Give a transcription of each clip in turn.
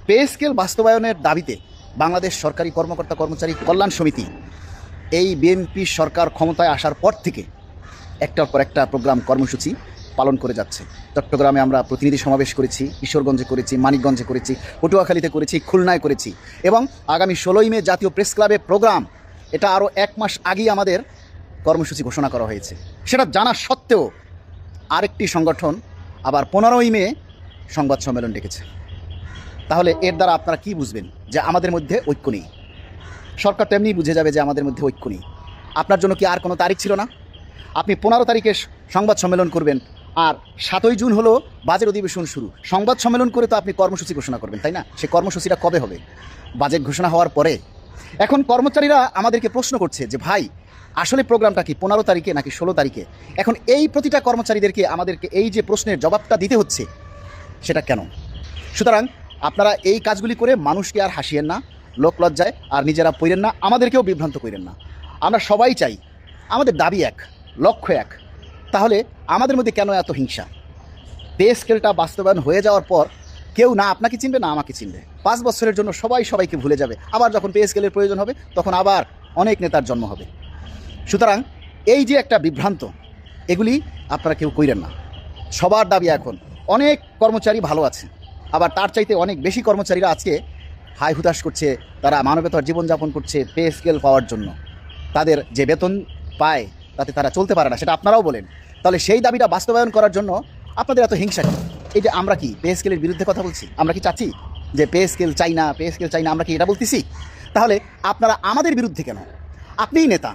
Pay scale বাস্তবায়নের দাবিতে বাংলাদেশ সরকারি কর্মকর্তা কর্মচারী কল্যাণ সমিতি এই বিএনপি সরকার ক্ষমতায় আসার পর থেকে একটার পর একটা প্রোগ্রাম কর্মসূচি পালন করে যাচ্ছে। চট্টগ্রামে আমরা প্রতিনিধি সমাবেশ করেছি, কিশোরগঞ্জে করেছি, মানিকগঞ্জে করেছি, পটুয়াখালীতে করেছি, খুলনায় করেছি এবং আগামী 16ই মে জাতীয় প্রেস ক্লাবে প্রোগ্রাম। এটা আরও 1 মাস আগেই আমাদের কর্মসূচি ঘোষণা করা হয়েছে। সেটা জানা সত্ত্বেও আরেকটি সংগঠন আবার 15ই মে সংবাদ সম্মেলন ডেকেছে। তাহলে এর দ্বারা আপনারা কি বুঝবেন যে আমাদের মধ্যে ঐক্য নেই? সরকার তো এমনিই বুঝে যাবে যে আমাদের মধ্যে ঐক্য নেই। আপনার জন্য কি আর কোনো তারিখ ছিল না? আপনি 15 তারিখে সংবাদ সম্মেলন করবেন, আর 7ই জুন হলো বাজেট অধিবেশন শুরু। সংবাদ সম্মেলন করে তো আপনি কর্মসূচি ঘোষণা করবেন, তাই না? সেই কর্মসূচিটা কবে হবে? বাজেট ঘোষণা হওয়ার পরে। এখন কর্মচারীরা আমাদেরকে প্রশ্ন করছে যে ভাই, আসলে প্রোগ্রামটা কি 15 তারিখে নাকি 16 তারিখে? এখন এই প্রতিটা কর্মচারীদেরকে আমাদেরকে এই যে প্রশ্নের জবাবটা দিতে হচ্ছে, সেটা কেন? সুতরাং আপনারা এই কাজগুলি করে মানুষকে আর হাসিয়েন না, লোক লজ্জায় আর নিজেরা পড়েন না, আমাদেরকেও বিভ্রান্ত করেন না। আমরা সবাই চাই, আমাদের দাবি এক, লক্ষ্য এক। তাহলে আমাদের মধ্যে কেন এত হিংসা? পে স্কেলটা বাস্তবায়ন হয়ে যাওয়ার পর কেউ না আপনাকে চিনবে না আমাকে চিনবে। 5 বছরের জন্য সবাই সবাইকে ভুলে যাবে। আবার যখন পে স্কেলের প্রয়োজন হবে তখন আবার অনেক নেতার জন্ম হবে। সুতরাং এই যে একটা বিভ্রান্ত, এগুলি আপনারা কেউ কইরেন না। সবার দাবি এখন, অনেক কর্মচারী ভালো আছে, আবার তার চাইতে অনেক বেশি কর্মচারীরা আজকে হাই হুতাশ করছে, তারা মানবেতর জীবনযাপন করছে পে স্কেল পাওয়ার জন্য। তাদের যে বেতন পায় তাতে তারা চলতে পারে না, সেটা আপনারাও বলেন। তাহলে সেই দাবিটা বাস্তবায়ন করার জন্য আপনাদের এত হিংসা কেন? এই যে আমরা কি পে স্কেলের বিরুদ্ধে কথা বলছি? আমরা কি চাচ্ছি যে পে স্কেল চাই না, পে স্কেল চাই না, আমরা কি এটা বলতেছি? তাহলে আপনারা আমাদের বিরুদ্ধে কেন? আপনিই নেতা,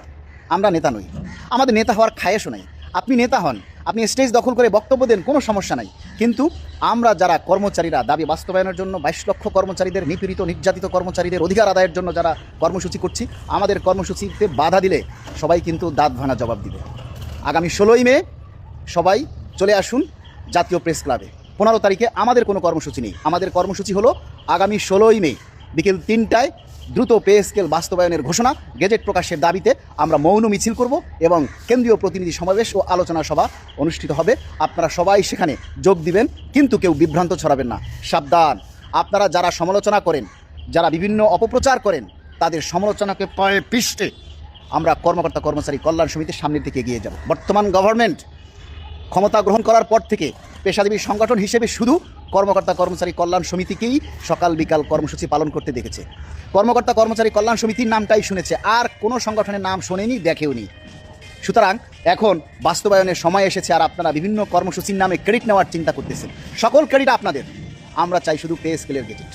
আমরা নেতা নই। আমাদের নেতা হওয়ার খায়েশও নাই। আপনি নেতা হন, আপনি স্টেজ দখল করে বক্তব্য দেন, কোনো সমস্যা নাই। কিন্তু আমরা যারা কর্মচারীরা দাবি বাস্তবায়নের জন্য 22 লক্ষ কর্মচারীদের, নিপীড়িত নির্যাতিত কর্মচারীদের অধিকার আদায়ের জন্য যারা কর্মসূচি করছি, আমাদের কর্মসূচিতে বাধা দিলে সবাই কিন্তু দাঁত ভাঙা জবাব দিবে। আগামী 16ই মে সবাই চলে আসুন জাতীয় প্রেস ক্লাবে। 15 তারিখে আমাদের কোনো কর্মসূচি নেই। আমাদের কর্মসূচি হলো আগামী 16ই মে বিকেল 3টায় দ্রুত পে স্কেল বাস্তবায়নের ঘোষণা, গেজেট প্রকাশের দাবিতে আমরা মৌন মিছিল করব এবং কেন্দ্রীয় প্রতিনিধি সমাবেশ ও আলোচনা সভা অনুষ্ঠিত হবে। আপনারা সবাই সেখানে যোগ দিবেন, কিন্তু কেউ বিভ্রান্ত ছড়াবেন না। সাবধান, আপনারা যারা সমালোচনা করেন, যারা বিভিন্ন অপপ্রচার করেন, তাদের সমালোচনাকে পায়ে পিষ্টে আমরা কর্মকর্তা কর্মচারী কল্যাণ সমিতির সামনের দিকে এগিয়ে যাব। বর্তমান গভর্নমেন্ট ক্ষমতা গ্রহণ করার পর থেকে পেশাজীবী সংগঠন হিসেবে শুধু কর্মকর্তা কর্মচারী কল্যাণ সমিতিকেই সকাল বিকাল কর্মসূচি পালন করতে দেখেছে। কর্মকর্তা কর্মচারী কল্যাণ সমিতির নামটাই শুনেছে, আর কোনো সংগঠনের নাম শোনেনি, দেখেওনি। সুতরাং এখন বাস্তবায়নের সময় এসেছে, আর আপনারা বিভিন্ন কর্মসূচির নামে ক্রেডিট নেওয়ার চিন্তা করতেছেন। সকল ক্রেডিট আপনাদের। আমরা চাই শুধু পে স্কেলের গেজেট।